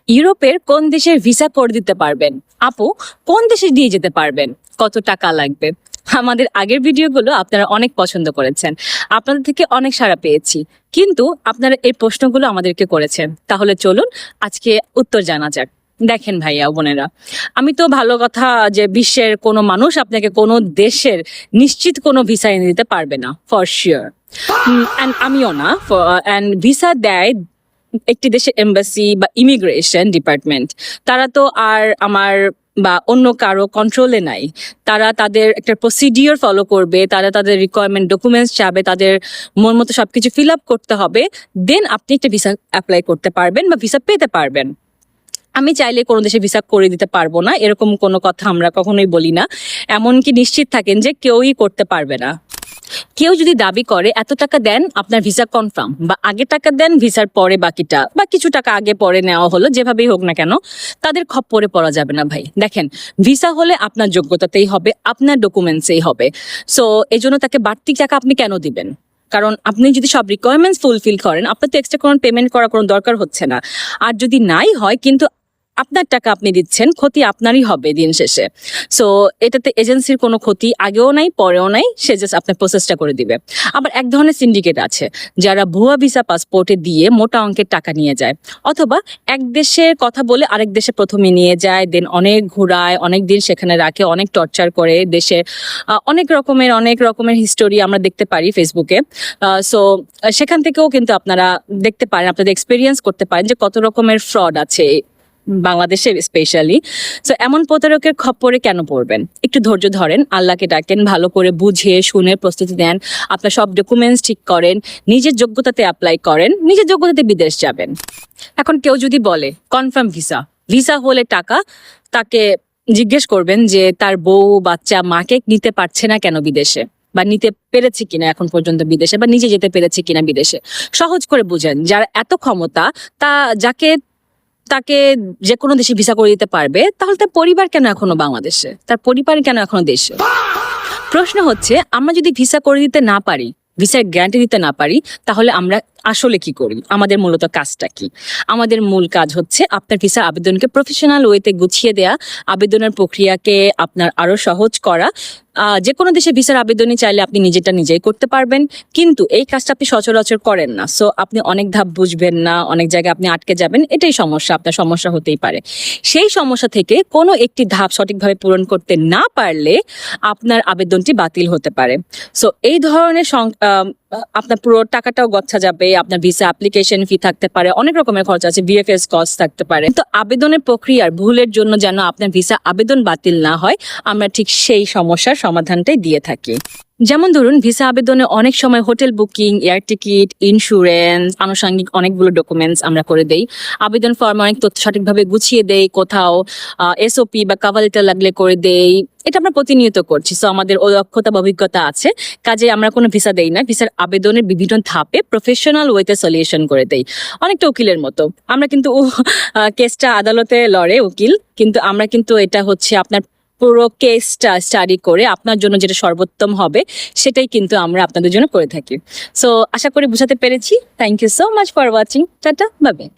ইউরোপের কোন দেশের ভিসা করে দিতে পারবেন? আপু, কোন দেশে দিয়ে যেতে পারবেন? কত টাকা লাগবে? আমাদের আগের ভিডিওগুলো আপনারা অনেক পছন্দ করেছেন, আপনাদের থেকে অনেক সাড়া পেয়েছি, কিন্তু আপনারা এই প্রশ্নগুলো আমাদেরকে করেছেন। তাহলে চলুন আজকে উত্তর জানা যাক। দেখেন ভাইয়া বোনেরা, আমি তো ভালো কথা যে বিশ্বের কোনো মানুষ আপনাকে কোনো দেশের নিশ্চিত কোনো ভিসা এনে দিতে পারবে না, ফর শিওর। আমিও না। অ্যান্ড ভিসা দেয় একটি দেশের এমবাসি বা ইমিগ্রেশন ডিপার্টমেন্ট। তারা তো আর আমার বা অন্য কারো কন্ট্রোলে নাই। তারা তাদের একটা প্রসিডিওর ফলো করবে, তারা তাদের রিকোয়ারমেন্ট ডকুমেন্টস চাবে, তাদের মন মতো সবকিছু ফিল আপ করতে হবে, দেন আপনি একটা ভিসা অ্যাপ্লাই করতে পারবেন বা ভিসা পেতে পারবেন। আমি চাইলে কোনো দেশে ভিসা করে দিতে পারবো না, এরকম কোনো কথা আমরা কখনোই বলি না। এমনকি নিশ্চিত থাকেন যে কেউই করতে পারবে না। কেউ যদি দাবি করে এত টাকা দেন আপনার ভিসা কনফার্ম, বা আগে টাকা দেন ভিসার পরে বাকিটা, বা কিছু টাকা আগে পরে নেওয়া হলো, যেভাবেই হোক না কেন, তাদের খপ্পরে পড়া যাবে না ভাই। দেখেন, ভিসা হলে আপনার যোগ্যতাতেই হবে, আপনার ডকুমেন্টসেই হবে। সো এই জন্য তাকে বাড়তি টাকা আপনি কেন দিবেন? কারণ আপনি যদি সব রিকোয়ারমেন্টস ফুলফিল করেন, আপনার তো এক্সট্রা কোনো পেমেন্ট করার কোনো দরকার হচ্ছে না। আর যদি নাই হয়, কিন্তু আপনার টাকা আপনি দিচ্ছেন, ক্ষতি আপনারই হবে দিন শেষে। সো এটাতে এজেন্সির কোনো ক্ষতি আগেও নাই পরেও নাই, সে জাস্ট আপনার প্রসেসটা করে দিবে। আবার এক ধরনের সিন্ডিকেট আছে যারা ভুয়া ভিসা পাসপোর্টে দিয়ে মোটা অঙ্কের টাকা নিয়ে যায়, অথবা এক দেশের কথা বলে আরেক দেশে প্রথমে নিয়ে যায়, দেন অনেক ঘুরায়, অনেক দিন সেখানে রাখে, অনেক টর্চার করে। দেশের অনেক রকমের হিস্টোরি আমরা দেখতে পারি ফেসবুকে। সো সেখান থেকেও কিন্তু আপনারা দেখতে পারেন, আপনাদের এক্সপিরিয়েন্স করতে পারেন যে কত রকমের ফ্রড আছে বাংলাদেশে স্পেশালি। সো এমন প্রতারকের খপ্পরে কেন পড়বেন? একটু ধৈর্য ধরেন, আল্লাহকে ডাকেন, ভালো করে বুঝে শুনে প্রস্তুতি নেন, আপনার সব ডকুমেন্টস ঠিক করেন, নিজের যোগ্যতাতে অ্যাপ্লাই করেন, নিজের যোগ্যতাতে বিদেশ যাবেন। এখন কেউ যদি বলে কনফার্ম ভিসা, ভিসা হলে টাকা, তাকে জিজ্ঞেস করবেন যে তার বউ বাচ্চা মাকে নিতে পারছে না কেন বিদেশে, বা নিতে পেরেছে কিনা এখন পর্যন্ত বিদেশে, বা নিজে যেতে পেরেছে কিনা বিদেশে। সহজ করে বুঝেন, যার এত ক্ষমতা, তাকে যে কোনো দেশে ভিসা করে দিতে পারবে, তাহলে তার পরিবার কেন এখনো বাংলাদেশে, তার পরিবার কেন এখনো দেশে? প্রশ্ন হচ্ছে, আমরা যদি ভিসা করে দিতে না পারি, ভিসার গ্যারান্টি দিতে না পারি, তাহলে আমরা আসলে কি করি? আমাদের মূলত কাজটা কি? আমাদের মূল কাজ হচ্ছে আপনার ভিসা আবেদনকে প্রফেশনাল ওয়েতে গুছিয়ে দেয়া, আবেদনের প্রক্রিয়াকে আপনার আরো সহজ করা। যে কোনো দেশে ভিসার আবেদনই চাইলে আপনি নিজেটা নিজেই করতে পারবেন, কিন্তু এই কাজটা আপনি সচরাচর করেন না। সো আপনি অনেক ধাপ বুঝবেন না, অনেক জায়গায় আপনি আটকে যাবেন, এটাই সমস্যা, আপনার সমস্যা হতেই পারে। সেই সমস্যা থেকে কোনো একটি ধাপ সঠিকভাবে পূরণ করতে না পারলে আপনার আবেদনটি বাতিল হতে পারে। সো এই ধরনের আপনার পুরো টাকাটাও গচ্ছা যাবে, আপনার ভিসা অ্যাপ্লিকেশন ফি থাকতে পারে, অনেক রকমের খরচ আছে, বিএফএস কস্ট থাকতে পারে। তো আবেদনের প্রক্রিয়ার ভুলের জন্য যেন আপনার ভিসা আবেদন বাতিল না হয়, আমরা ঠিক সেই সমস্যার সমাধানটাই দিয়ে থাকি। যেমন ধরুন, ভিসা আবেদনে অনেক সময় hotel booking, air ticket, insurance, আনুষঙ্গিক অনেকগুলো ডকুমেন্টস আমরা করে দেই। আবেদন ফর্মে অনেক তথ্য সঠিকভাবে গুছিয়ে দেই, কোথাও এসওপি বা কভার লেটার লাগলে করে দেই। এটা আমরা প্রতিনিয়ত করছি। সো আমাদের দক্ষতা বা অভিজ্ঞতা আছে, কাজে আমরা কোনো ভিসা দেই না, ভিসার আবেদনের বিভিন্ন ধাপে প্রফেশনাল ওয়েতে সলিউশন করে দেই, অনেকটা উকিলের মতো। আমরা কিন্তু কেসটা আদালতে লড়ে উকিল, কিন্তু আমরা কিন্তু এটা হচ্ছে আপনার পুরো কেসটা স্টাডি করে আপনার জন্য যেটা সর্বোত্তম হবে সেটাই কিন্তু আমরা আপনাদের জন্য করে থাকি। সো আশা করি বুঝাতে পেরেছি। Thank you so much for watching. টাটা, বাই বাই।